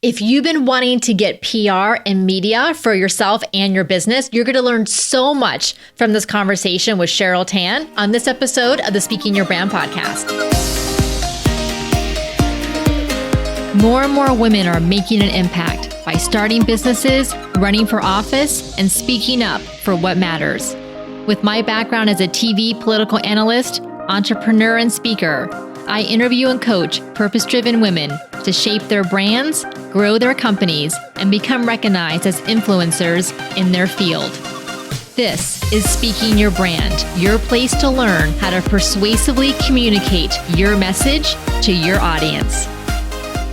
If you've been wanting to get PR and media for yourself and your business, you're going to learn so much from this conversation with Cheryl Tan on this episode of the Speaking Your Brand podcast. More and more women are making an impact by starting businesses, running for office, and speaking up for what matters. With my background as a TV political analyst, entrepreneur, and speaker, I interview and coach purpose-driven women to shape their brands, grow their companies, and become recognized as influencers in their field. This is Speaking Your Brand, your place to learn how to persuasively communicate your message to your audience.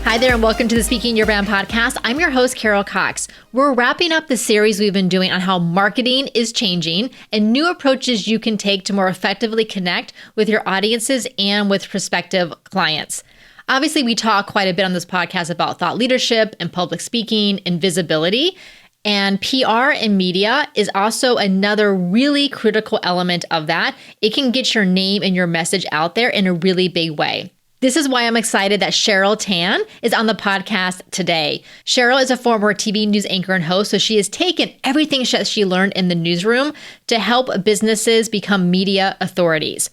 Hi there, and welcome to the Speaking Your Brand podcast. I'm your host, Carol Cox. We're wrapping up the series we've been doing on how marketing is changing and new approaches you can take to more effectively connect with your audiences and with prospective clients. Obviously, we talk quite a bit on this podcast about thought leadership and public speaking and visibility. And PR and media is also another really critical element of that. It can get your name and your message out there in a really big way. This is why I'm excited that Cheryl Tan is on the podcast today. Cheryl is a former TV news anchor and host, so she has taken everything she learned in the newsroom to help businesses become media authorities.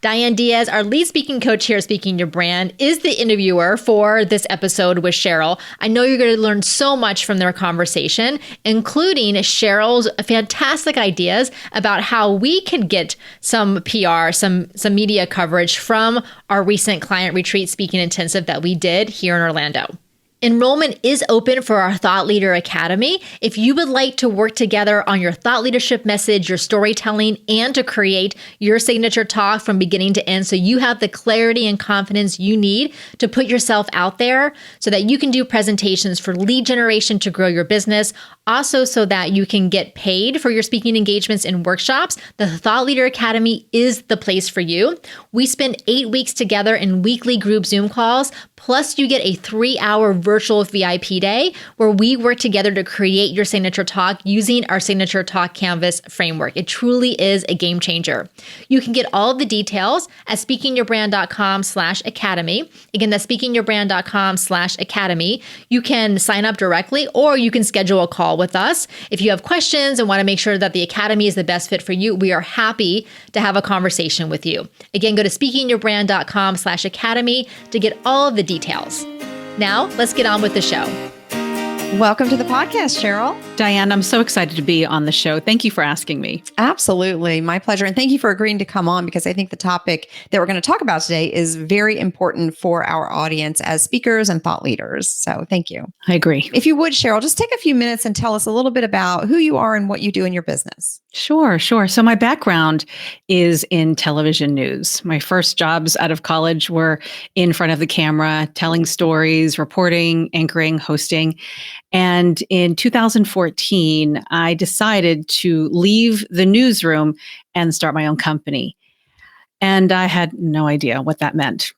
Diane Diaz, our lead speaking coach here at Speaking Your Brand, is the interviewer for this episode with Cheryl. I know you're going to learn so much from their conversation, including Cheryl's fantastic ideas about how we can get some PR, some media coverage from our recent client retreat speaking intensive that we did here in Orlando. Enrollment is open for our Thought Leader Academy. If you would like to work together on your thought leadership message, your storytelling, and to create your signature talk from beginning to end so you have the clarity and confidence you need to put yourself out there so that you can do presentations for lead generation to grow your business, also so that you can get paid for your speaking engagements and workshops, the Thought Leader Academy is the place for you. We spend 8 weeks together in weekly group Zoom calls, plus you get a 3-hour virtual VIP day where we work together to create your signature talk using our signature talk canvas framework. It truly is a game changer. You can get all of the details at speakingyourbrand.com/academy. Again, that's speakingyourbrand.com/academy. You can sign up directly or you can schedule a call with us. If you have questions and want to make sure that the Academy is the best fit for you, we are happy to have a conversation with you. Again, go to speakingyourbrand.com/academy to get all of the details. Now, let's get on with the show. Welcome to the podcast, Cheryl. Diane, I'm so excited to be on the show. Thank you for asking me. Absolutely. My pleasure. And thank you for agreeing to come on because I think the topic that we're going to talk about today is very important for our audience as speakers and thought leaders. So thank you. I agree. If you would, Cheryl, just take a few minutes and tell us a little bit about who you are and what you do in your business. Sure. So my background is in television news. My first jobs out of college were in front of the camera, telling stories, reporting, anchoring, hosting. And in 2014, I decided to leave the newsroom and start my own company. And I had no idea what that meant,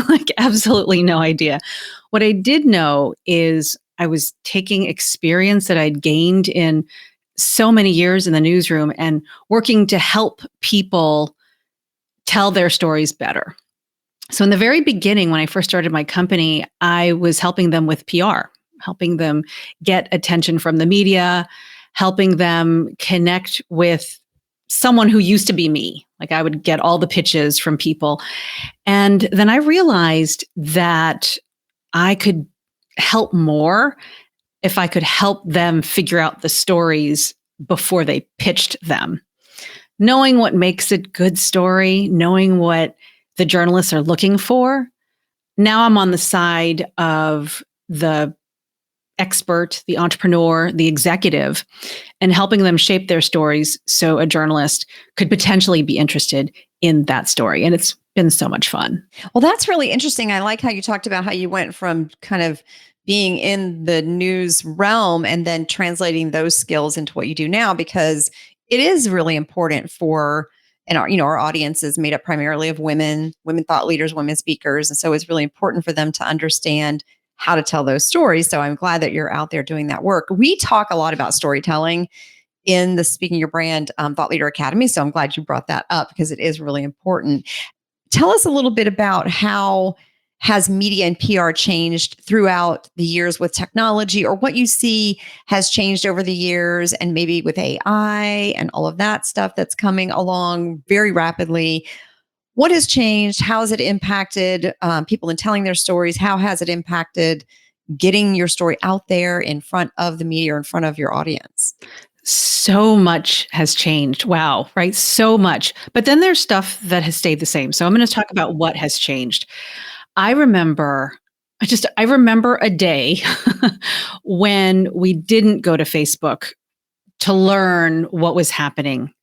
like absolutely no idea. What I did know is I was taking experience that I'd gained in so many years in the newsroom and working to help people tell their stories better. So in the very beginning, when I first started my company, I was helping them with PR, helping them get attention from the media, helping them connect with someone who used to be me. Like I would get all the pitches from people. And then I realized that I could help more if I could help them figure out the stories before they pitched them. Knowing what makes a good story, knowing what the journalists are looking for. Now I'm on the side of the expert, the entrepreneur, the executive, and helping them shape their stories so a journalist could potentially be interested in that story. And it's been so much fun. Well, that's really interesting. I like how you talked about how you went from kind of being in the news realm and then translating those skills into what you do now, because it is really important for, and our audience is made up primarily of women thought leaders, women speakers. And so it's really important for them to understand how to tell those stories. So I'm glad that you're out there doing that work. We talk a lot about storytelling in the Speaking Your Brand Thought Leader Academy. So I'm glad you brought that up because it is really important. Tell us a little bit about how has media and PR changed throughout the years with technology, or what you see has changed over the years and maybe with AI and all of that stuff that's coming along very rapidly? What has changed? How has it impacted people in telling their stories? How has it impacted getting your story out there in front of the media or in front of your audience? So much has changed. Wow, right? So much. But then there's stuff that has stayed the same. So I'm going to talk about what has changed. I remember I remember a day when we didn't go to Facebook to learn what was happening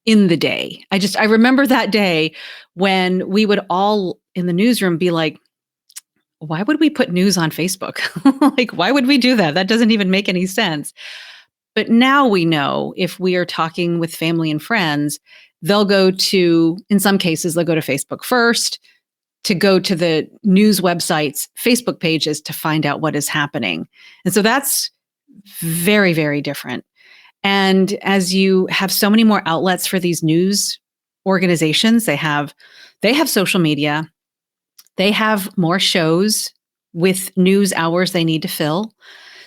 in the day. I remember that day when we would all in the newsroom be like, why would we put news on Facebook? Like, why would we do that? That doesn't even make any sense. But now we know if we are talking with family and friends, they'll go to, in some cases, they'll go to Facebook first, to go to the news websites, Facebook pages to find out what is happening. And so that's very, very different. And as you have so many more outlets for these news organizations, they have social media, they have more shows with news hours they need to fill.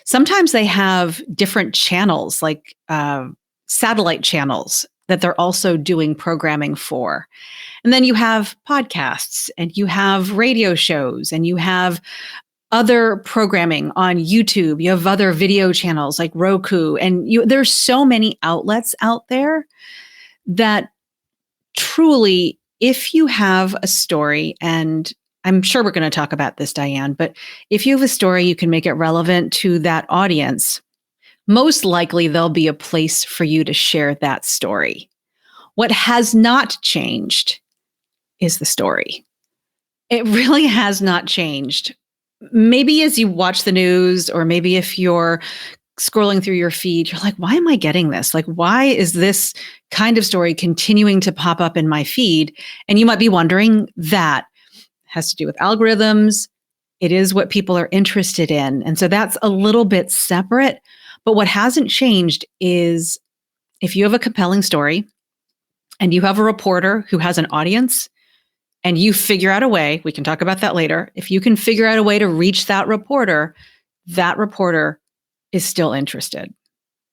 Sometimes they have different channels, like satellite channels that they're also doing programming for. And then you have podcasts and you have radio shows and you have other programming on YouTube. You have other video channels like Roku, and there's so many outlets out there that truly, if you have a story, and I'm sure we're going to talk about this, Diane, but if you have a story, you can make it relevant to that audience. Most likely, there'll be a place for you to share that story. What has not changed is the story. It really has not changed. Maybe as you watch the news, or maybe if you're scrolling through your feed, you're like, why am I getting this? Like, why is this kind of story continuing to pop up in my feed? And you might be wondering, that has to do with algorithms. It is what people are interested in. And so that's a little bit separate. But what hasn't changed is if you have a compelling story and you have a reporter who has an audience, and you figure out a way, we can talk about that later. If you can figure out a way to reach that reporter is still interested.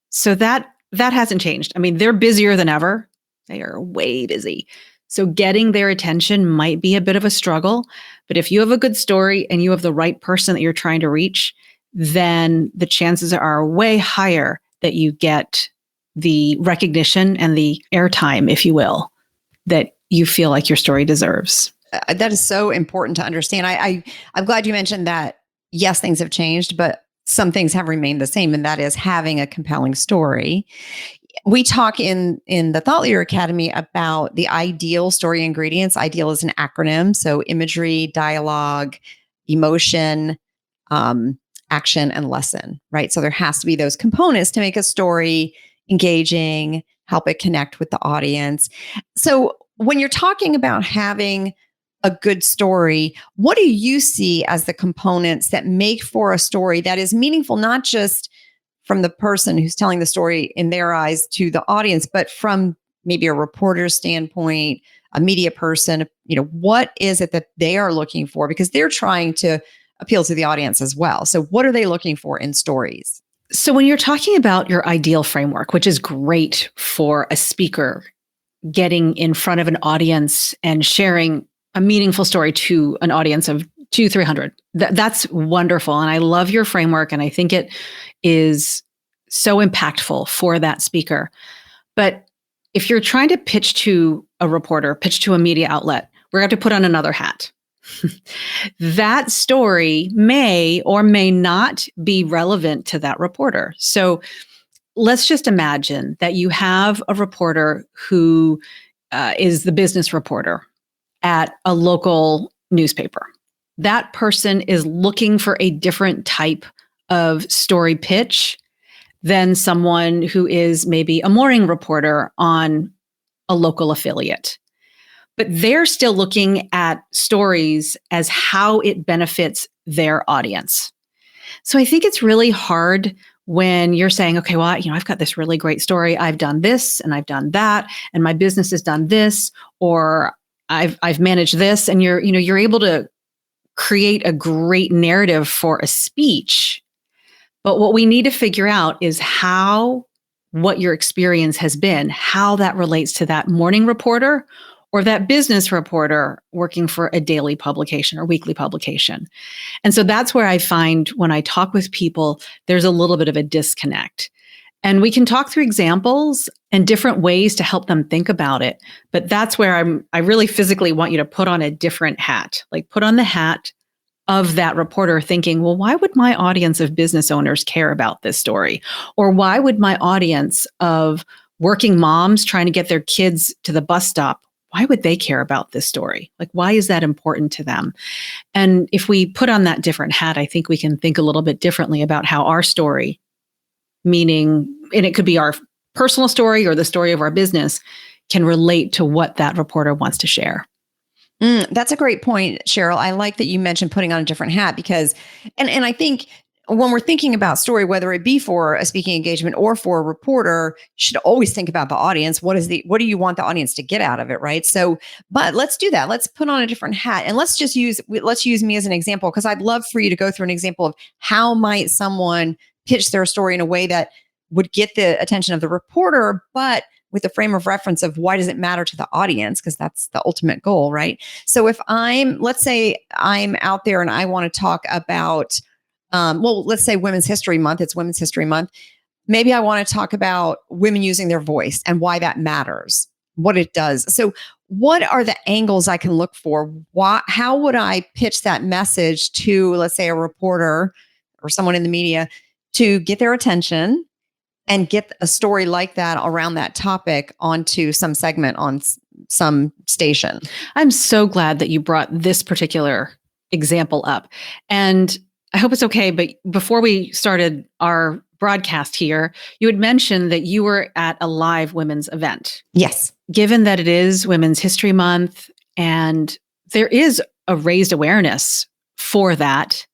So that hasn't changed. I mean, they're busier than ever. They are way busy. So getting their attention might be a bit of a struggle. But if you have a good story and you have the right person that you're trying to reach, then the chances are way higher that you get the recognition and the airtime, if you will, that you feel like your story deserves. That is so important to understand. I'm glad you mentioned that. Yes, things have changed, but some things have remained the same, and that is having a compelling story. We talk in the Thought Leader Academy about the ideal story ingredients. Ideal is an acronym, so imagery, dialogue, emotion, action, and lesson, right? So there has to be those components to make a story engaging, help it connect with the audience. So when you're talking about having a good story, what do you see as the components that make for a story that is meaningful, not just from the person who's telling the story in their eyes to the audience, but from maybe a reporter's standpoint, a media person? What is it that they are looking for? Because they're trying to appeal to the audience as well. So what are they looking for in stories? So when you're talking about your ideal framework, which is great for a speaker getting in front of an audience and sharing a meaningful story to an audience of 200-300. That's wonderful. And I love your framework. And I think it is so impactful for that speaker. But if you're trying to pitch to a reporter, pitch to a media outlet, we're going to have to put on another hat. That story may or may not be relevant to that reporter. So let's just imagine that you have a reporter who is the business reporter at a local newspaper. That person is looking for a different type of story pitch than someone who is maybe a morning reporter on a local affiliate. But they're still looking at stories as how it benefits their audience. So I think it's really hard when you're saying, okay, well, I've got this really great story. I've done this and I've done that, and my business has done this, or I've managed this, and you're able to create a great narrative for a speech. But what we need to figure out is what your experience has been, how that relates to that morning reporter or that business reporter working for a daily publication or weekly publication. And so that's where I find when I talk with people, there's a little bit of a disconnect. And we can talk through examples and different ways to help them think about it. But that's where I really physically want you to put on a different hat, like put on the hat of that reporter thinking, well, why would my audience of business owners care about this story? Or why would my audience of working moms trying to get their kids to the bus stop, why would they care about this story? Like, why is that important to them? And if we put on that different hat, I think we can think a little bit differently about how our story, meaning, and it could be our personal story or the story of our business, can relate to what that reporter wants to share. That's a great point, Cheryl. I like that you mentioned putting on a different hat because, and I think when we're thinking about story, whether it be for a speaking engagement or for a reporter, you should always think about the audience. What do you want the audience to get out of it, right? So, but let's do that. Let's put on a different hat and let's use me as an example, because I'd love for you to go through an example of how might someone pitch their story in a way that would get the attention of the reporter, but with the frame of reference of why does it matter to the audience? Because that's the ultimate goal, right? So if let's say I'm out there and I want to talk about, let's say Women's History Month, it's Women's History Month. Maybe I want to talk about women using their voice and why that matters, what it does. So what are the angles I can look for? How would I pitch that message to, let's say, a reporter or someone in the media to get their attention and get a story like that around that topic onto some segment on some station? I'm so glad that you brought this particular example up. And I hope it's okay, but before we started our broadcast here, you had mentioned that you were at a live women's event. Yes. Given that it is Women's History Month and there is a raised awareness for that,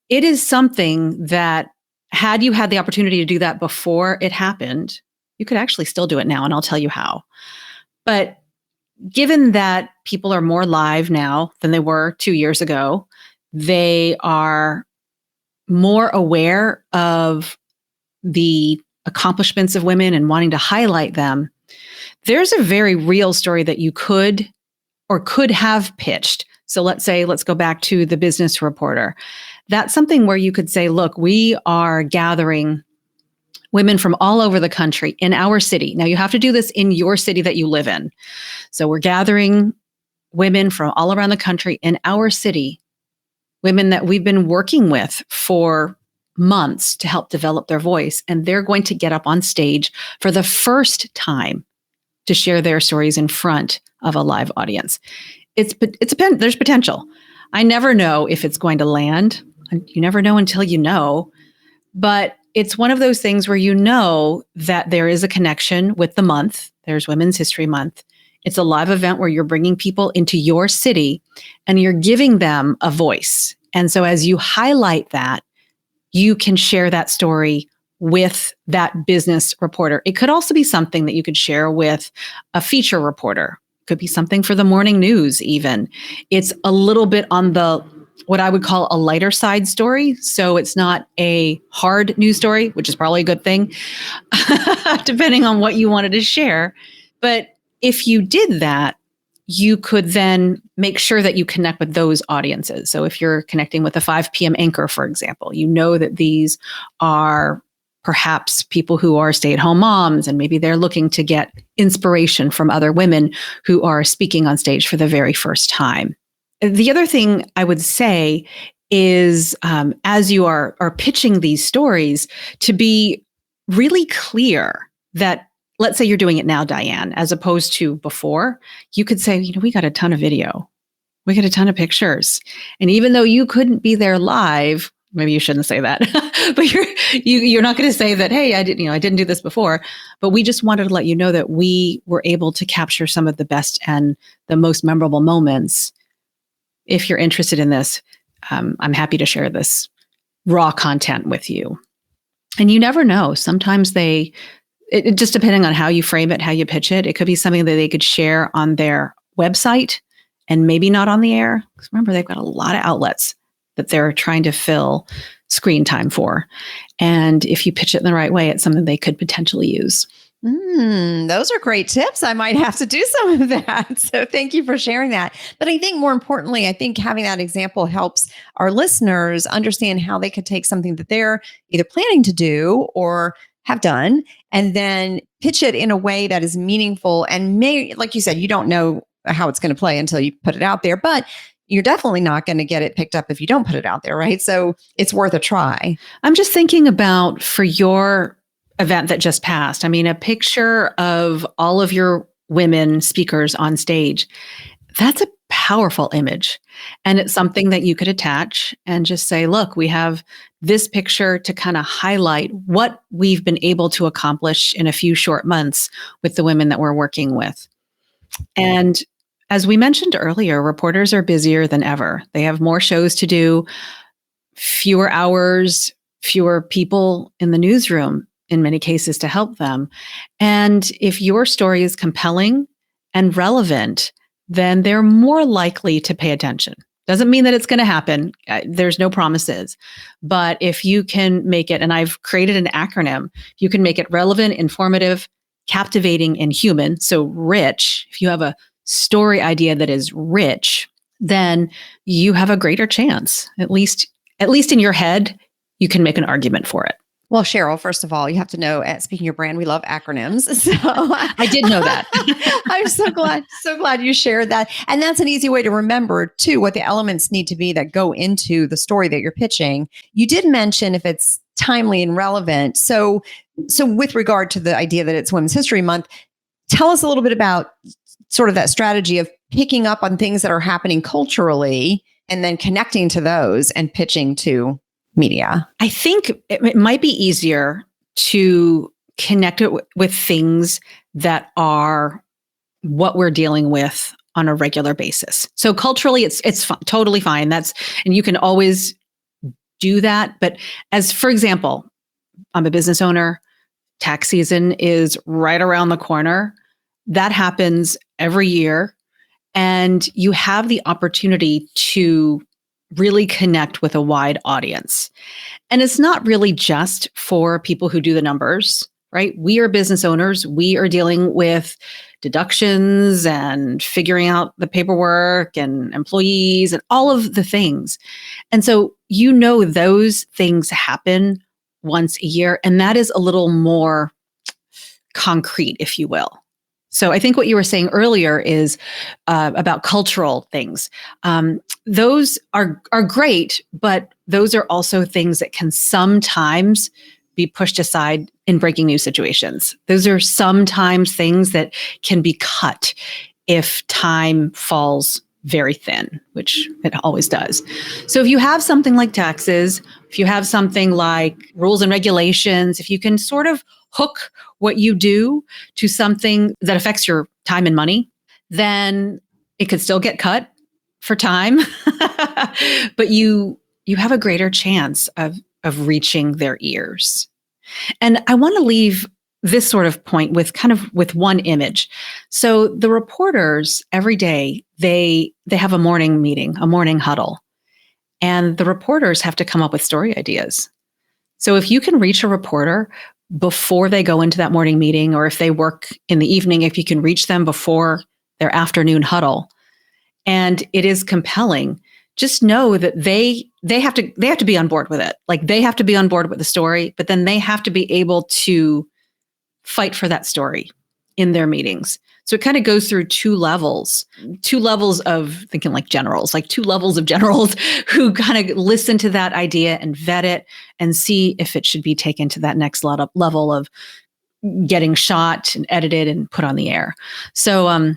it is something that had you had the opportunity to do that before it happened, you could actually still do it now, and I'll tell you how. But given that people are more live now than they were 2 years ago, they are more aware of the accomplishments of women and wanting to highlight them. There's a very real story that you could have pitched. So let's go back to the business reporter. That's something where you could say, look, we are gathering women from all over the country in our city. Now you have to do this in your city that you live in. So we're gathering women from all around the country in our city, women that we've been working with for months to help develop their voice. And they're going to get up on stage for the first time to share their stories in front of a live audience. There's potential. I never know if it's going to land. You never know until you know. But it's one of those things where you know that there is a connection with the month. There's Women's History Month. It's a live event where you're bringing people into your city and you're giving them a voice. And so as you highlight that, you can share that story with that business reporter. It could also be something that you could share with a feature reporter. Could be something for the morning news even. It's a little bit on what I would call a lighter side story. So it's not a hard news story, which is probably a good thing, depending on what you wanted to share. But if you did that, you could then make sure that you connect with those audiences. So if you're connecting with a 5 p.m. anchor, for example, you know that these are perhaps people who are stay-at-home moms, and maybe they're looking to get inspiration from other women who are speaking on stage for the very first time. The other thing I would say is, as you are pitching these stories, to be really clear that, let's say you're doing it now, Diane, as opposed to before, you could say, we got a ton of video. We got a ton of pictures. And even though you couldn't be there live, maybe you shouldn't say that, but you're not going to say that, hey, I didn't do this before, but we just wanted to let you know that we were able to capture some of the best and the most memorable moments. If you're interested in this, I'm happy to share this raw content with you. And you never know. Sometimes it just depending on how you frame it, how you pitch it, it could be something that they could share on their website and maybe not on the air. Because remember, they've got a lot of outlets that they're trying to fill screen time for. And if you pitch it in the right way, it's something they could potentially use. Those are great tips. I might have to do some of that. So thank you for sharing that. But I think more importantly, I think having that example helps our listeners understand how they could take something that they're either planning to do or have done, and then pitch it in a way that is meaningful. And like you said, you don't know how it's going to play until you put it out there, but you're definitely not going to get it picked up if you don't put it out there, right? So it's worth a try. I'm just thinking about for your event that just passed. I mean, a picture of all of your women speakers on stage. That's a powerful image. And it's something that you could attach and just say, look, we have this picture to kind of highlight what we've been able to accomplish in a few short months with the women that we're working with. And as we mentioned earlier, reporters are busier than ever. They have more shows to do, fewer hours, fewer people in the newsroom in many cases to help them. And if your story is compelling and relevant, then they're more likely to pay attention. Doesn't mean that it's going to happen. There's no promises. But if you can make it, and I've created an acronym, you can make it relevant, informative, captivating, and human. So rich, if you have a story idea that is rich, then you have a greater chance. At least in your head, you can make an argument for it. Well, Cheryl, first of all, you have to know, speaking your brand, we love acronyms. So I did know that. I'm so glad you shared that. And that's an easy way to remember too, what the elements need to be that go into the story that you're pitching. You did mention if it's timely and relevant. So with regard to the idea that it's Women's History Month, tell us a little bit about sort of that strategy of picking up on things that are happening culturally and then connecting to those and pitching to media. I think it might be easier to connect it with things that are what we're dealing with on a regular basis. So culturally, it's totally fine. And you can always do that. But as for example, I'm a business owner. Tax season is right around the corner. That happens every year. And you have the opportunity to really connect with a wide audience. And it's not really just for people who do the numbers, right? We are business owners. We are dealing with deductions and figuring out the paperwork and employees and all of the things. And so, those things happen once a year, and that is a little more concrete, if you will. So I think what you were saying earlier is about cultural things. Those are great, but those are also things that can sometimes be pushed aside in breaking news situations. Those are sometimes things that can be cut if time falls very thin, which it always does. So if you have something like taxes, if you have something like rules and regulations, if you can sort of hook what you do to something that affects your time and money, then it could still get cut for time, but you have a greater chance of reaching their ears. And I want to leave this sort of point with one image. So the reporters every day, they have a morning meeting, a morning huddle, and the reporters have to come up with story ideas. So if you can reach a reporter before they go into that morning meeting, or if they work in the evening, if you can reach them before their afternoon huddle, and it is compelling, just know that they have to be on board with it. Like they have to be on board with the story, but then they have to be able to fight for that story in their meetings. So it kind of goes through two levels of thinking like generals, like two levels of generals who kind of listen to that idea and vet it and see if it should be taken to that next level of getting shot and edited and put on the air. So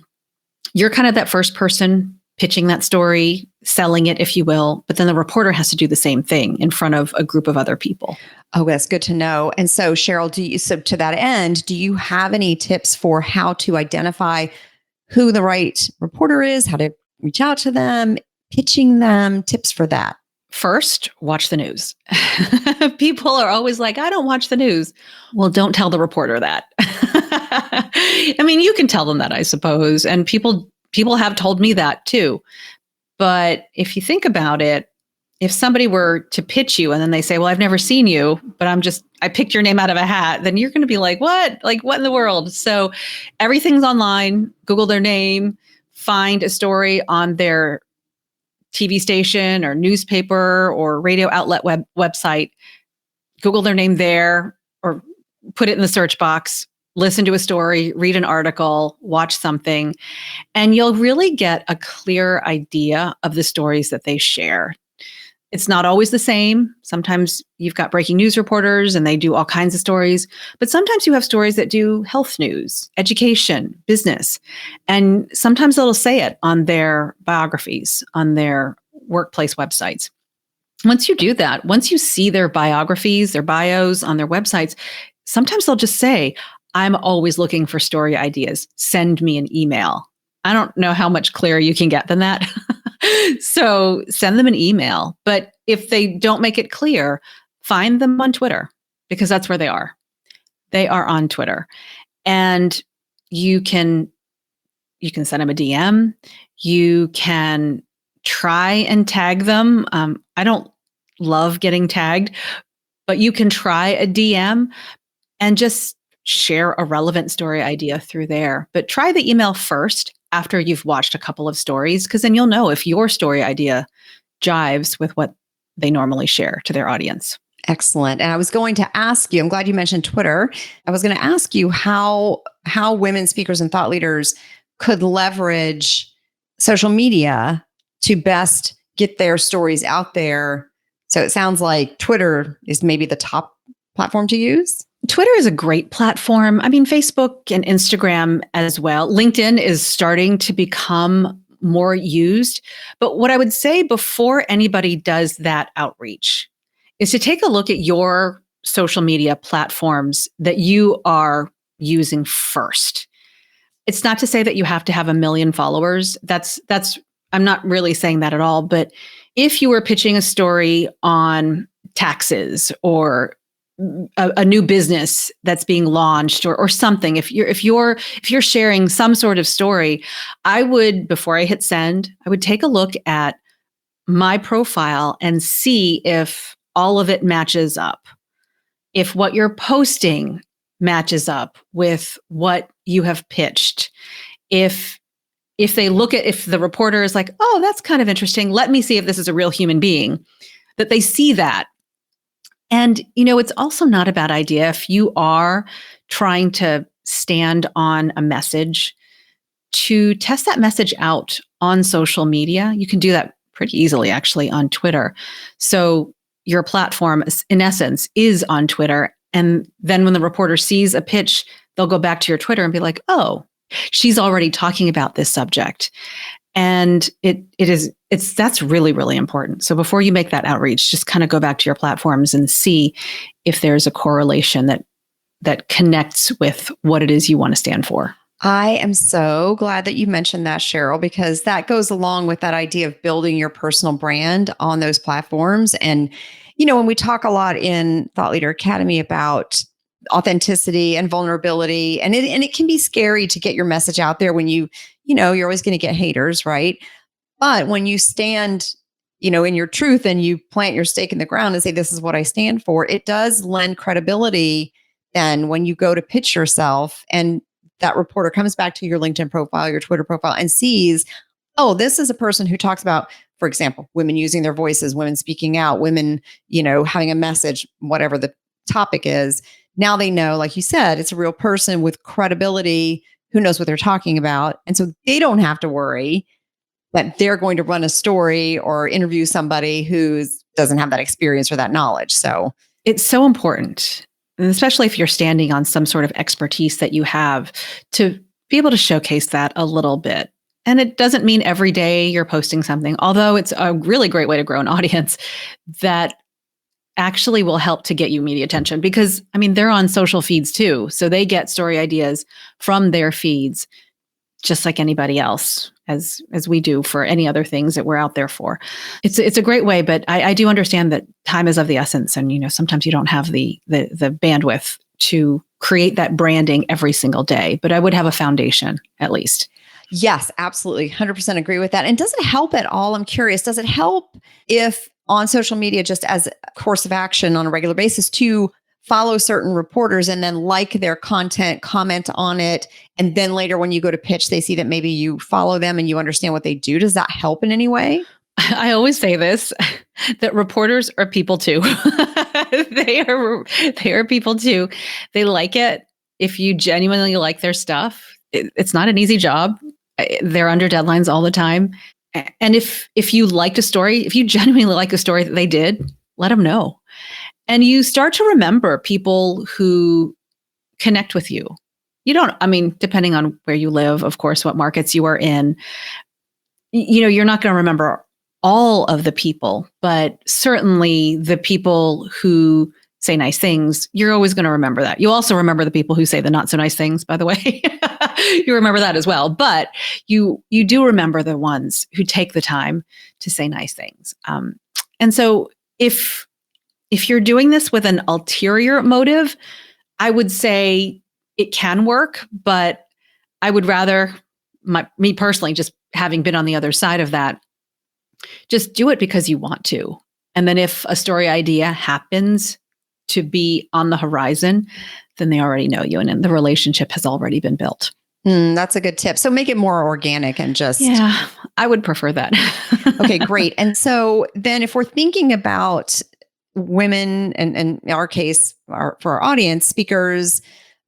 you're kind of that first person pitching that story, selling it, if you will, but then the reporter has to do the same thing in front of a group of other people. Oh, that's good to know. And so, Cheryl, so to that end, do you have any tips for how to identify who the right reporter is, how to reach out to them, pitching them, tips for that? First, watch the news. People are always like, I don't watch the news. Well, don't tell the reporter that. I mean, you can tell them that, I suppose. And people people have told me that too. But if you think about it, if somebody were to pitch you and then they say, well, I've never seen you, but I picked your name out of a hat, then you're going to be like, what? Like, what in the world? So everything's online. Google their name, find a story on their TV station or newspaper or radio outlet website, Google their name there or put it in the search box, listen to a story, read an article, watch something, and you'll really get a clear idea of the stories that they share. It's not always the same. Sometimes you've got breaking news reporters and they do all kinds of stories, but sometimes you have stories that do health news, education, business, and sometimes they'll say it on their biographies, on their workplace websites. Once you do that, once you see their biographies, their bios on their websites, sometimes they'll just say, I'm always looking for story ideas. Send me an email. I don't know how much clearer you can get than that. So send them an email. But if they don't make it clear, find them on Twitter, because that's where they are. They are on Twitter. And you can send them a DM. You can try and tag them. I don't love getting tagged, but you can try a DM and just share a relevant story idea through there. But try the email first after you've watched a couple of stories, because then you'll know if your story idea jives with what they normally share to their audience. Excellent. And I was going to ask you, I'm glad you mentioned Twitter. I was going to ask you how women speakers and thought leaders could leverage social media to best get their stories out there. So it sounds like Twitter is maybe the top platform to use. Twitter is a great platform. I mean, Facebook and Instagram as well. LinkedIn is starting to become more used. But what I would say before anybody does that outreach is to take a look at your social media platforms that you are using first. It's not to say that you have to have 1 million followers. I'm not really saying that at all. But if you were pitching a story on taxes or a new business that's being launched or something, if you're sharing some sort of story, I would, before I hit send, I would take a look at my profile and see if all of it matches up. If what you're posting matches up with what you have pitched. If the reporter is like, oh, that's kind of interesting, let me see if this is a real human being, that they see that. And, it's also not a bad idea if you are trying to stand on a message to test that message out on social media. You can do that pretty easily, actually, on Twitter. So your platform, in essence, is on Twitter. And then when the reporter sees a pitch, they'll go back to your Twitter and be like, oh, she's already talking about this subject. And that's really, really important. So before you make that outreach, just kind of go back to your platforms and see if there's a correlation that connects with what it is you want to stand for. I am so glad that you mentioned that, Cheryl, because that goes along with that idea of building your personal brand on those platforms. And, when we talk a lot in Thought Leader Academy about authenticity and vulnerability, and it can be scary to get your message out there when you're always going to get haters, right? But when you stand, in your truth and you plant your stake in the ground and say, this is what I stand for, it does lend credibility. Then when you go to pitch yourself and that reporter comes back to your LinkedIn profile, your Twitter profile, and sees, oh, this is a person who talks about, for example, women using their voices, women speaking out, women, having a message, whatever the topic is. Now they know, like you said, it's a real person with credibility who knows what they're talking about. And so they don't have to worry that they're going to run a story or interview somebody who doesn't have that experience or that knowledge. So it's so important, and especially if you're standing on some sort of expertise that you have, to be able to showcase that a little bit. And it doesn't mean every day you're posting something, although it's a really great way to grow an audience that actually will help to get you media attention, because they're on social feeds too. So they get story ideas from their feeds just like anybody else, as we do for any other things that we're out there for. It's a great way, but I do understand that time is of the essence, and sometimes you don't have the bandwidth to create that branding every single day. But I would have a foundation at least. Yes, absolutely. 100% agree with that. And does it help at all? I'm curious. Does it help if on social media, just as a course of action on a regular basis, to follow certain reporters and then like their content, comment on it, and then later when you go to pitch, they see that maybe you follow them and you understand what they do? Does that help in any way? I always say this, that reporters are people too. They are people too. They like it if you genuinely like their stuff. It's not an easy job. They're under deadlines all the time. And if you liked a story, if you genuinely like a story that they did, let them know. And you start to remember people who connect with you. You don't, I mean, depending on where you live, of course, what markets you are in, you're not going to remember all of the people, but certainly the people who say nice things, you're always going to remember that. You also remember the people who say the not so nice things, by the way. You remember that as well. But you do remember the ones who take the time to say nice things. And so if you're doing this with an ulterior motive, I would say it can work, but I would rather, me personally, just having been on the other side of that, just do it because you want to. And then if a story idea happens to be on the horizon, then they already know you and the relationship has already been built. That's a good tip. So make it more organic and just. Yeah, I would prefer that. Okay, great. And so then if we're thinking about women, and in our case, for our audience, speakers,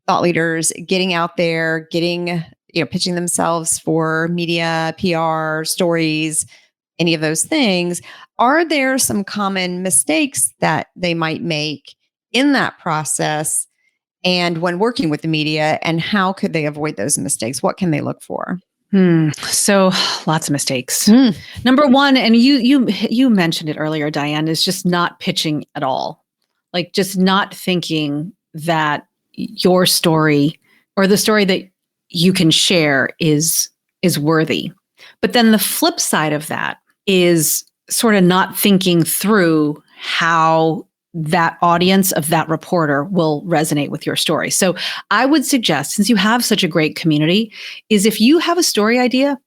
thought leaders, getting out there, pitching themselves for media, PR, stories, any of those things, are there some common mistakes that they might make in that process and when working with the media, and how could they avoid those mistakes? What can they look for? So lots of mistakes. Number one, and you mentioned it earlier, Diane, is just not pitching at all. Like just not thinking that your story or the story that you can share is worthy. But then the flip side of that is sort of not thinking through how that audience of that reporter will resonate with your story. So I would suggest, since you have such a great community, is if you have a story idea,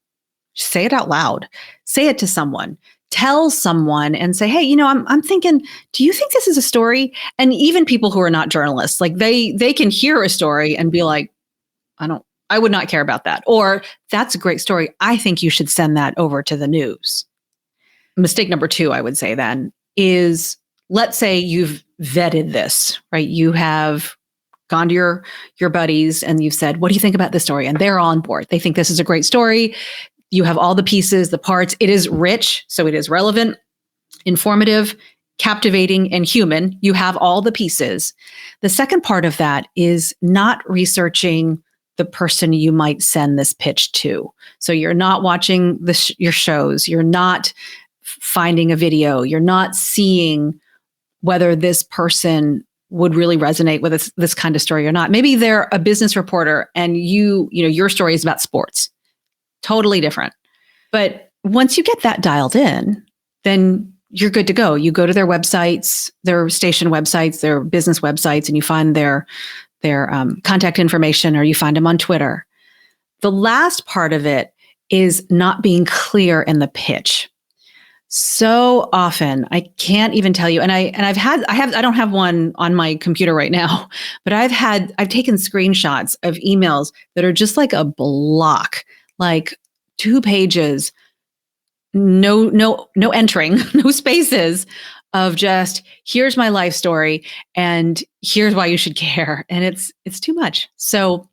say it out loud, say it to someone, tell someone and say, hey, I'm thinking, do you think this is a story? And even people who are not journalists, like they can hear a story and be like, I would not care about that. Or that's a great story. I think you should send that over to the news. Mistake number two, I would say then, is let's say you've vetted this, right? You have gone to your buddies and you've said, what do you think about this story? And they're on board. They think this is a great story. You have all the pieces, the parts. It is rich, so it is relevant, informative, captivating, and human. You have all the pieces. The second part of that is not researching the person you might send this pitch to. So you're not watching your shows. You're not finding a video. You're not seeing whether this person would really resonate with this kind of story or not. Maybe they're a business reporter and your story is about sports. Totally different. But once you get that dialed in, then you're good to go. You go to their websites, their station websites, their business websites, and you find their contact information, or you find them on Twitter. The last part of it is not being clear in the pitch. So often, I can't even tell you, and I don't have one on my computer right now, but I've taken screenshots of emails that are just like a block, like 2 pages, no entering, no spaces, of just here's my life story and here's why you should care, and it's too much. So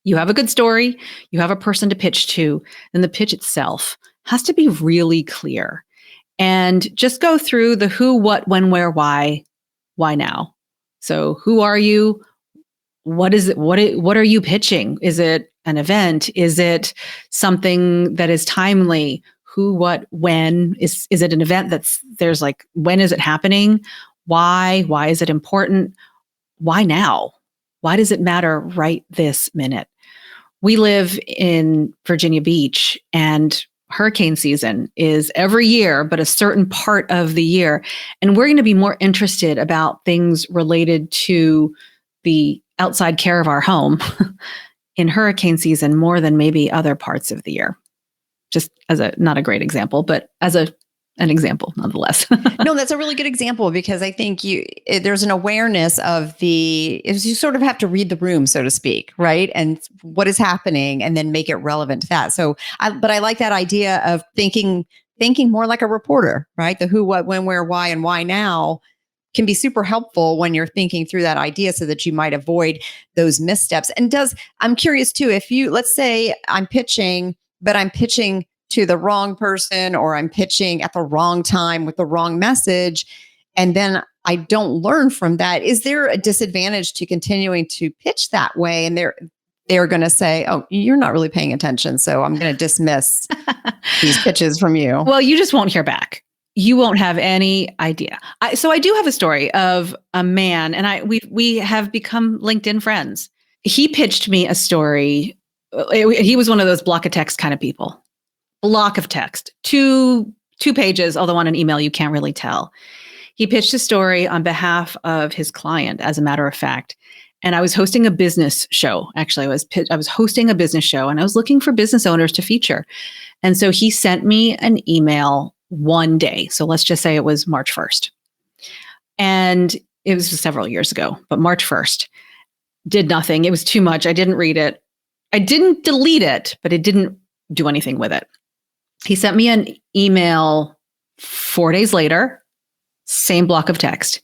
you have a good story, you have a person to pitch to, and the pitch itself has to be really clear. And just go through the who, what, when, where, why now. So who are you? What is it? What are you pitching? Is it an event? Is it something that is timely? Who, what, when? Is it an event there's like, when is it happening? Why? Why is it important? Why now? Why does it matter right this minute? We live in Virginia Beach, and hurricane season is every year, but a certain part of the year. And we're going to be more interested about things related to the outside care of our home in hurricane season more than maybe other parts of the year. Just as not a great example, but as an example nonetheless. No, that's a really good example because I think there's an awareness of is you sort of have to read the room, so to speak, right? And what is happening and then make it relevant to that. So but I like that idea of thinking more like a reporter, right? The who, what, when, where, why, and why now can be super helpful when you're thinking through that idea so that you might avoid those missteps. And I'm curious too, if let's say I'm pitching, but I'm pitching to the wrong person or I'm pitching at the wrong time with the wrong message, and then I don't learn from that, is there a disadvantage to continuing to pitch that way? And they're going to say, oh, you're not really paying attention, so I'm going to dismiss these pitches from you. Well, you just won't hear back. You won't have any idea. So I do have a story of a man, and we have become LinkedIn friends. He pitched me a story. He was one of those block of text kind of people. Block of text, two pages, although on an email you can't really tell. He pitched a story on behalf of his client, as a matter of fact. And I was hosting a business show. Actually, I was hosting a business show, and I was looking for business owners to feature. And so he sent me an email one day. So let's just say it was March 1st. And it was several years ago, but March 1st. Did nothing. It was too much. I didn't read it. I didn't delete it, but it didn't do anything with it. He sent me an email 4 days later, same block of text,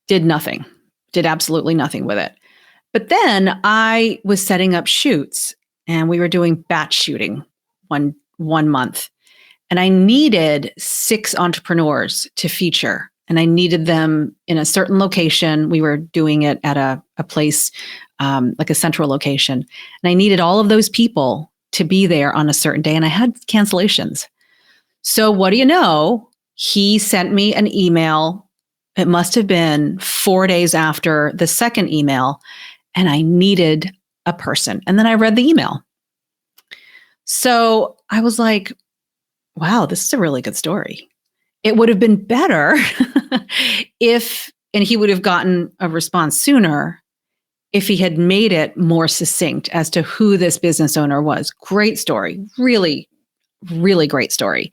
did nothing, did absolutely nothing with it. But then I was setting up shoots, and we were doing batch shooting one month. And I needed 6 entrepreneurs to feature, and I needed them in a certain location. We were doing it at a place, like a central location. And I needed all of those people to be there on a certain day, and I had cancellations. So what do you know? He sent me an email. It must have been 4 days after the second email, and I needed a person. And then I read the email. So I was like, wow, this is a really good story. It would have been better and he would have gotten a response sooner if he had made it more succinct as to who this business owner was. Great story. Really, really great story.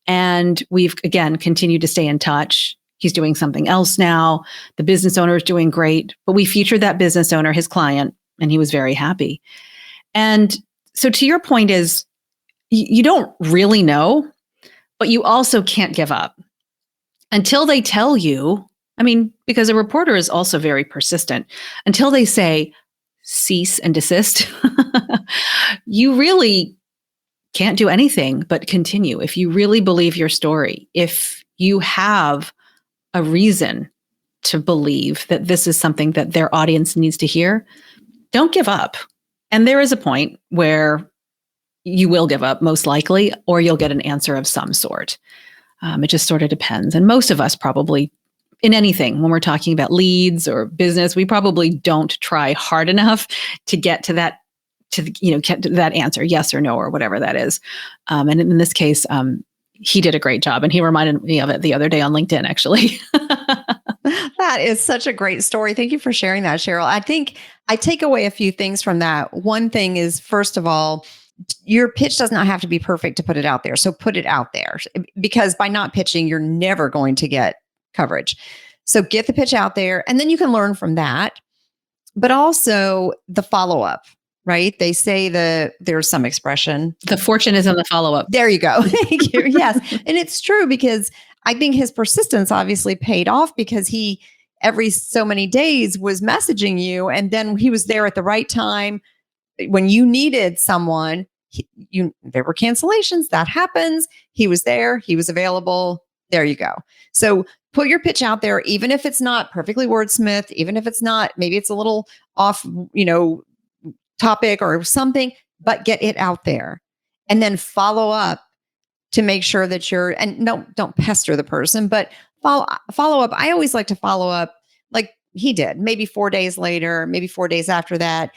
And we've, again, continued to stay in touch. He's doing something else now. The business owner is doing great, but we featured that business owner, his client, and he was very happy. And so to your point is, you don't really know, but you also can't give up until they tell you. I mean, because a reporter is also very persistent. Until they say, cease and desist, you really can't do anything but continue. If you really believe your story, if you have a reason to believe that this is something that their audience needs to hear, don't give up. And there is a point where you will give up, most likely, or you'll get an answer of some sort. It just sort of depends. And most of us probably, in anything, when we're talking about leads or business, we probably don't try hard enough to get to that, get to that answer, yes or no, or whatever that is. And in this case, he did a great job. And he reminded me of it the other day on LinkedIn, actually. That is such a great story. Thank you for sharing that, Cheryl. I think I take away a few things from that. One thing is, first of all, your pitch does not have to be perfect to put it out there. So put it out there, because by not pitching, you're never going to get coverage. So get the pitch out there, and then you can learn from that. But also the follow-up, right? They say there's some expression. The fortune is in the follow-up. There you go. Thank you. Yes. And it's true, because I think his persistence obviously paid off, because he every so many days was messaging you, and then he was there at the right time when you needed someone. There were cancellations. That happens. He was there. He was available. There you go. So put your pitch out there, even if it's not perfectly wordsmithed, even if it's not, maybe it's a little off, topic or something, but get it out there, and then follow up to make sure that and no, don't pester the person, but follow up. I always like to follow up like he did, maybe 4 days later, maybe 4 days after that.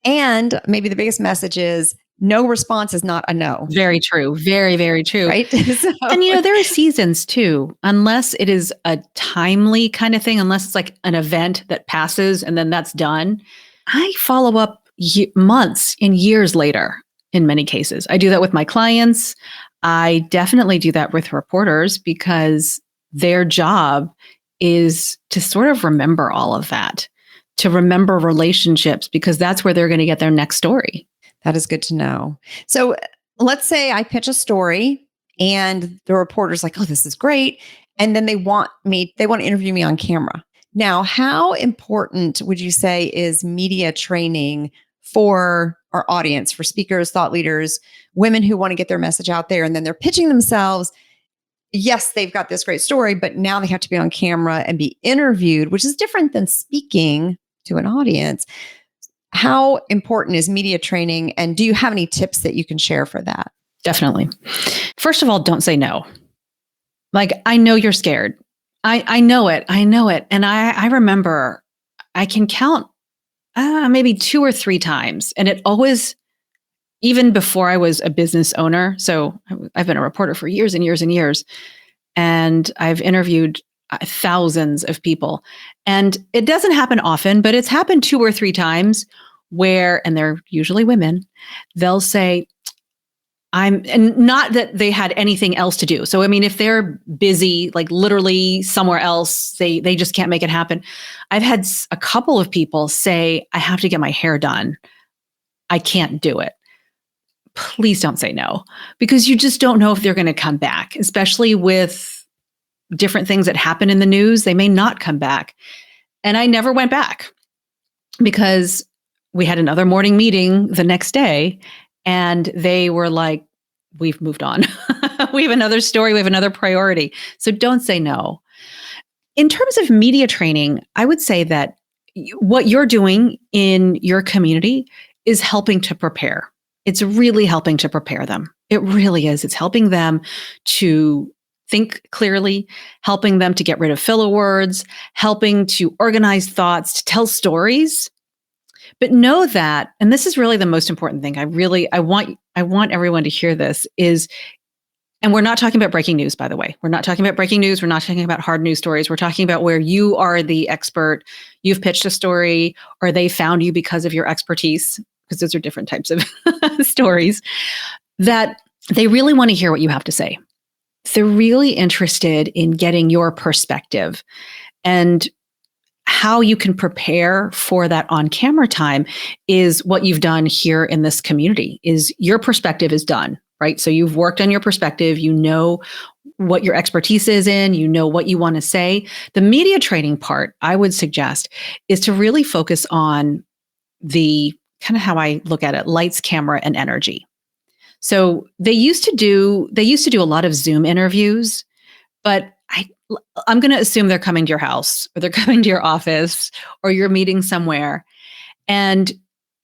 And maybe the biggest message is, no response is not a no. Very true. Very, very true. Right. And there are seasons too, unless it is a timely kind of thing, unless it's like an event that passes and then that's done. I follow up months and years later in many cases. I do that with my clients. I definitely do that with reporters because their job is to sort of remember all of that, to remember relationships, because that's where they're going to get their next story. That is good to know. So let's say I pitch a story and the reporter's like, oh, this is great. And then they want to interview me on camera. Now, how important would you say is media training for our audience, for speakers, thought leaders, women who want to get their message out there, and then they're pitching themselves? Yes, they've got this great story, but now they have to be on camera and be interviewed, which is different than speaking to an audience. How important is media training? And do you have any tips that you can share for that? Definitely. First of all, don't say no. Like, I know you're scared. I know it. And I remember I can count maybe 2 or 3 times. And it always, even before I was a business owner. So I've been a reporter for years and years and years. And I've interviewed thousands of people. And it doesn't happen often, but it's happened 2 or 3 times where, and they're usually women, they'll say, and not that they had anything else to do. So, I mean, if they're busy, like literally somewhere else, they just can't make it happen. I've had a couple of people say, I have to get my hair done. I can't do it. Please don't say no, because you just don't know if they're going to come back, especially with different things that happen in the news. They may not come back. And I never went back because we had another morning meeting the next day and they were like, we've moved on. We have another story. We have another priority. So don't say no. In terms of media training, I would say that what you're doing in your community is helping to prepare. It's really helping to prepare them. It really is. It's helping them to think clearly, helping them to get rid of filler words, helping to organize thoughts, to tell stories. But know that, and this is really the most important thing. I want everyone to hear this is, and we're not talking about breaking news, by the way. We're not talking about breaking news. We're not talking about hard news stories. We're talking about where you are the expert. You've pitched a story, or they found you because of your expertise, because those are different types of stories, that they really want to hear what you have to say. They're really interested in getting your perspective, and how you can prepare for that on-camera time is what you've done here in this community. Is your perspective is done, right? So you've worked on your perspective. You know what your expertise is in. You know what you want to say. The media training part, I would suggest, is to really focus on the kind of how I look at it: lights, camera, and energy. So they used to do a lot of Zoom interviews, but I'm going to assume they're coming to your house, or they're coming to your office, or you're meeting somewhere, and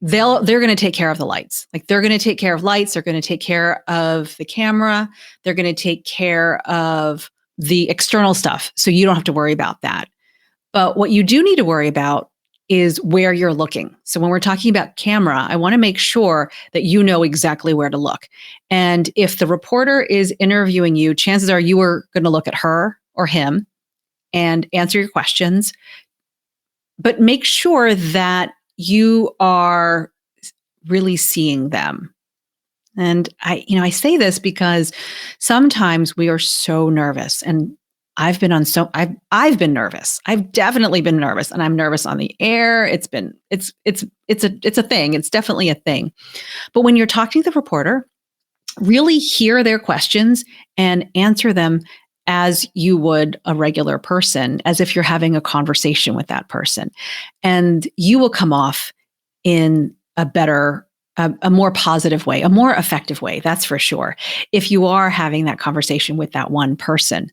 they're going to take care of the lights. Like, they're going to take care of lights. They're going to take care of the camera. They're going to take care of the external stuff. So you don't have to worry about that. But what you do need to worry about is where you're looking. So when we're talking about camera, I want to make sure that you know exactly where to look. And if the reporter is interviewing you, chances are you are going to look at her or him and answer your questions. But make sure that you are really seeing them. And I say this because sometimes we are so nervous, and I've been nervous. I've definitely been nervous, and I'm nervous on the air. It's a thing. It's definitely a thing. But when you're talking to the reporter, really hear their questions and answer them as you would a regular person, as if you're having a conversation with that person. And you will come off in a better, a more positive way, a more effective way, that's for sure, if you are having that conversation with that one person.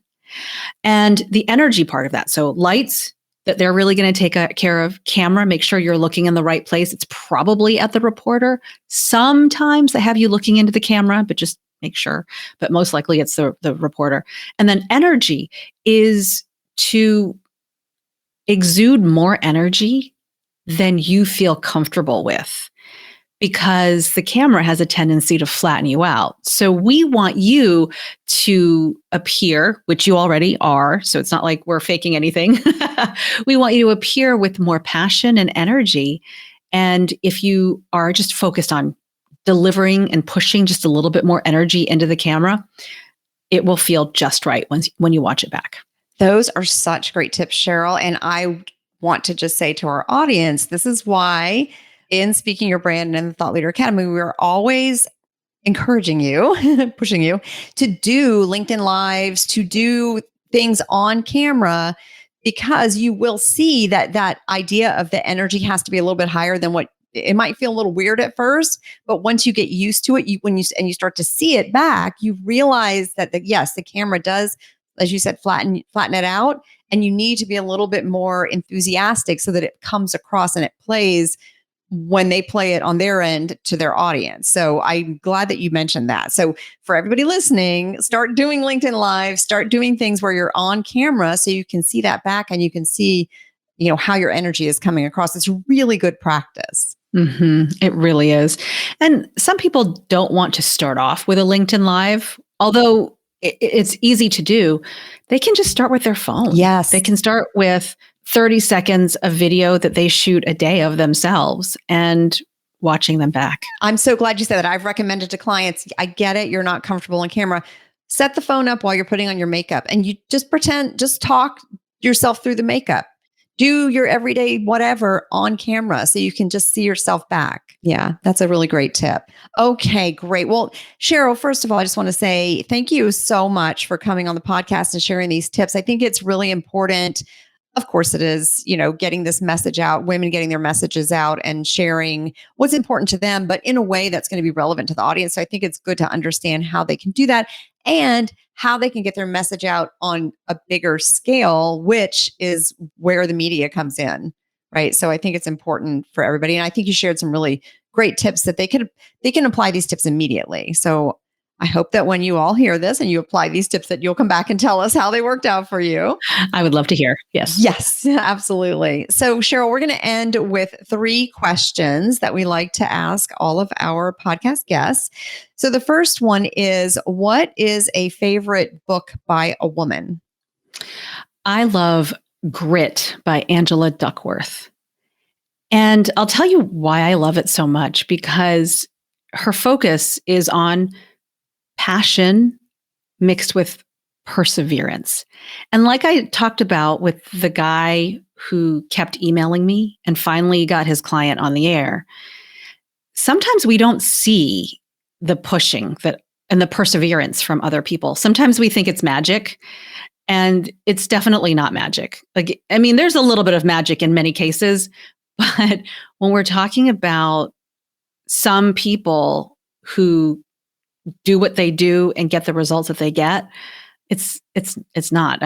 And the energy part of that. So lights, that they're really going to take care of. Camera, make sure you're looking in the right place. It's probably at the reporter. Sometimes they have you looking into the camera, but just make sure. But most likely it's the reporter. And then energy is to exude more energy than you feel comfortable with, because the camera has a tendency to flatten you out. So we want you to appear, which you already are. So it's not like we're faking anything. We want you to appear with more passion and energy. And if you are just focused on delivering and pushing just a little bit more energy into the camera, it will feel just right when you watch it back. Those are such great tips, Cheryl. And I want to just say to our audience, this is why in Speaking Your Brand and in the Thought Leader Academy, we're always encouraging you, pushing you to do LinkedIn Lives, to do things on camera, because you will see that idea of the energy has to be a little bit higher than what it might feel a little weird at first, but once you get used to it, you start to see it back, you realize that yes, the camera does, as you said, flatten it out, and you need to be a little bit more enthusiastic so that it comes across and it plays when they play it on their end to their audience. So I'm glad that you mentioned that. So for everybody listening, start doing LinkedIn Live, start doing things where you're on camera so you can see that back and you can see, how your energy is coming across. It's really good practice. It really is. And some people don't want to start off with a LinkedIn Live, although it's easy to do. They can just start with their phone. Yes. They can start with 30 seconds of video that they shoot a day of themselves and watching them back. I'm so glad you said that. I've recommended to clients, I get it, you're not comfortable on camera. Set the phone up while you're putting on your makeup and you just talk yourself through the makeup. Do your everyday whatever on camera so you can just see yourself back. Yeah, that's a really great tip. Okay, great. Well, Cheryl, first of all, I just want to say thank you so much for coming on the podcast and sharing these tips. I think it's really important. Of course it is, getting this message out, women getting their messages out and sharing what's important to them, but in a way that's going to be relevant to the audience. So I think it's good to understand how they can do that and how they can get their message out on a bigger scale, which is where the media comes in, right? So I think it's important for everybody. And I think you shared some really great tips that they can apply these tips immediately. So I hope that when you all hear this and you apply these tips, that you'll come back and tell us how they worked out for you. I would love to hear. Yes. Yes, absolutely. So Cheryl, we're going to end with 3 questions that we like to ask all of our podcast guests. So the first one is, what is a favorite book by a woman? I love Grit by Angela Duckworth. And I'll tell you why I love it so much, because her focus is on passion mixed with perseverance. And like I talked about with the guy who kept emailing me and finally got his client on the air, sometimes we don't see the pushing and the perseverance from other people. Sometimes we think it's magic, and it's definitely not magic. There's a little bit of magic in many cases, but when we're talking about some people who do what they do and get the results that they get, it's not.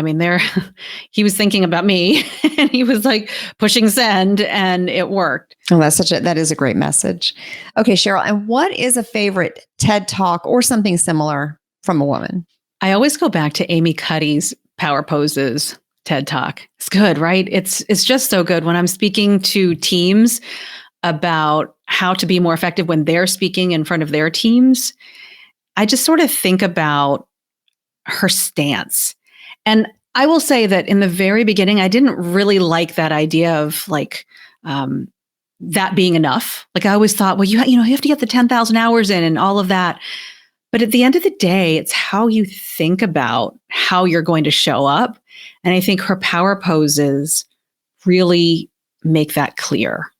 He was thinking about me and he was like pushing send and it worked. Oh, that is a great message. Okay, Cheryl, and what is a favorite TED Talk or something similar from a woman? I always go back to Amy Cuddy's Power Poses TED Talk. It's good, right? It's just so good when I'm speaking to teams about how to be more effective when they're speaking in front of their teams. I just sort of think about her stance. And I will say that in the very beginning, I didn't really like that idea of that being enough. I always thought, well, you have to get the 10,000 hours in and all of that. But at the end of the day, it's how you think about how you're going to show up. And I think her power poses really make that clear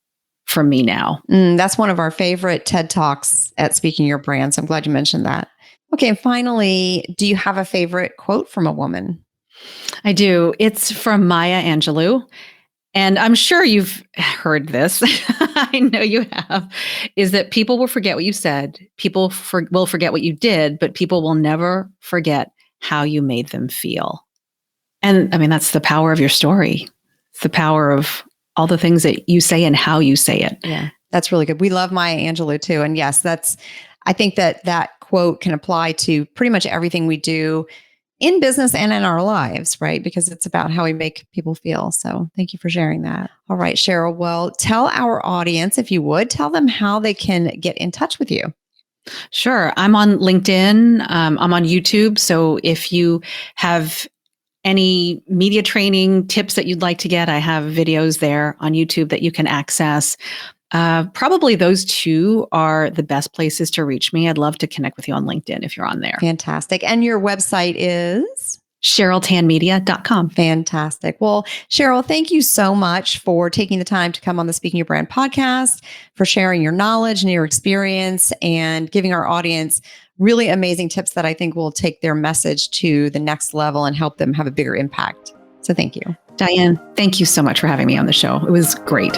for me now. That's one of our favorite TED Talks at Speaking Your Brand. So I'm glad you mentioned that. Okay. And finally, do you have a favorite quote from a woman? I do. It's from Maya Angelou. And I'm sure you've heard this. I know you have, is that people will forget what you said. People will forget what you did, but people will never forget how you made them feel. And that's the power of your story. It's the power of all the things that you say and how you say it. Yeah, that's really good. We love Maya Angelou too. And yes, I think that quote can apply to pretty much everything we do in business and in our lives, right? Because it's about how we make people feel. So thank you for sharing that. All right, Cheryl. Well, tell our audience, if you would, tell them how they can get in touch with you. Sure. I'm on LinkedIn. I'm on YouTube. So if you have any media training tips that you'd like to get, I have videos there on YouTube that you can access. Probably those two are the best places to reach me. I'd love to connect with you on LinkedIn if you're on there. Fantastic. And your website is? CherylTanMedia.com. Fantastic. Well, Cheryl, thank you so much for taking the time to come on the Speaking Your Brand podcast, for sharing your knowledge and your experience and giving our audience really amazing tips that I think will take their message to the next level and help them have a bigger impact. So thank you. Diane, thank you so much for having me on the show. It was great.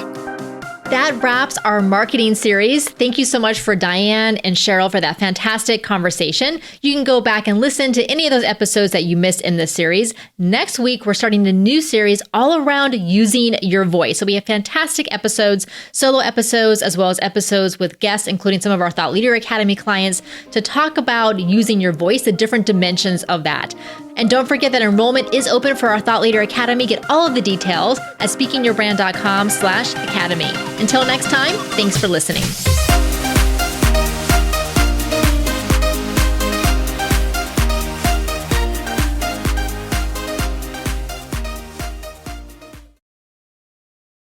That wraps our marketing series. Thank you so much for Diane and Cheryl for that fantastic conversation. You can go back and listen to any of those episodes that you missed in this series. Next week, we're starting a new series all around using your voice. So we have fantastic episodes, solo episodes, as well as episodes with guests, including some of our Thought Leader Academy clients, to talk about using your voice, the different dimensions of that. And don't forget that enrollment is open for our Thought Leader Academy. Get all of the details at speakingyourbrand.com/academy. Until next time, thanks for listening.